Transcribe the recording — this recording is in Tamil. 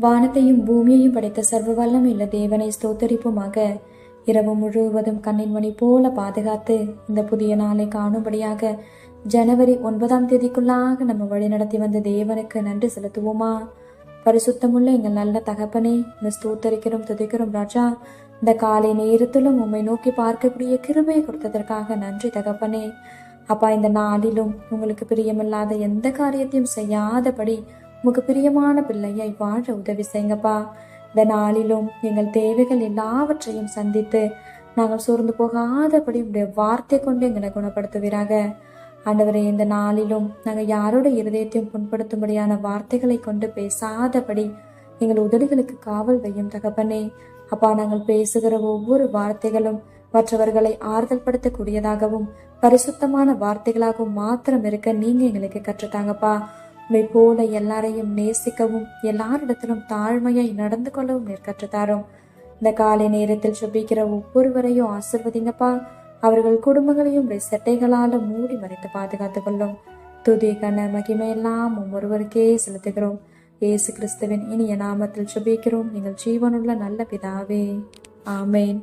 வானத்தையும் பூமியையும் படைத்த சர்வ வல்லமையுள்ள தேவனை ஸ்தோத்தரிப்புமாக. இரவு முழுவதும் கண்ணின் மணி போல பாதுகாத்து இந்த புதிய நாளை காணும்படியாக ஜனவரி 9ஆம் தேதிக்குள்ளாக நம்ம வழி நடத்தி வந்த தேவனுக்கு நன்றி செலுத்துவோமா? பரிசுத்தமுள்ள எங்கள் நல்ல தகப்பனே, இந்த ஸ்தோத்தரிக்கிறோம், துதிக்கிறோம் ராஜா. இந்த காலை நேரத்திலும் உம்மை நோக்கி பார்க்கக்கூடிய கிருபையை கொடுத்ததற்காக நன்றி தகப்பனே. அப்பா, இந்த நாளிலும் உங்களுக்கு பிரியமில்லாத எந்த காரியத்தையும் செய்யாதபடி உமக்கு பிரியமான பிள்ளையை வாழ உதவி செய்யுங்கப்பா. இந்த நாளிலும் எங்கள் தேவைகள் எல்லாவற்றையும் சந்தித்து நாங்கள் சோர்ந்து போகாதபடி உடைய வார்த்தை கொண்டு எங்களை குணப்படுத்துவீராக. ஆண்டவரே, இந்த நாளிலும் நாங்கள் யாரோட இருதயத்தையும் புண்படுத்தும்படியான வார்த்தைகளை கொண்டு பேசாதபடி எங்கள் உதடுகளுக்கு காவல் வையும் தகப்பனே. அப்பா, நாங்கள் பேசுகிற ஒவ்வொரு வார்த்தைகளும் மற்றவர்களை ஆறுதல் படுத்தக்கூடியதாகவும் பரிசுத்தமான வார்த்தைகளாகவும் மாத்திரம் இருக்க நீங்க எங்களுக்கு கற்றுத்தாங்கப்பா. உண்மை போல எல்லாரையும் நேசிக்கவும் எல்லாரிடத்திலும் தாழ்மையாய் நடந்து கொள்ளவும் நீர் கற்றுத்தாரும். இந்த காலை நேரத்தில் சுபிக்கிற ஒவ்வொருவரையும் ஆசிர்வதிங்கப்பா. அவர்கள் குடும்பங்களையும் செட்டைகளால மூடி மறைத்து பாதுகாத்துக் கொள்ளும். துதி கன மகிமையெல்லாம் ஒவ்வொருவருக்கே செலுத்துகிறோம். இயேசு கிறிஸ்துவின் இனிய நாமத்தில் சுபிக்கிறோம், நீங்கள் ஜீவனுள்ள நல்ல பிதாவே. ஆமேன்.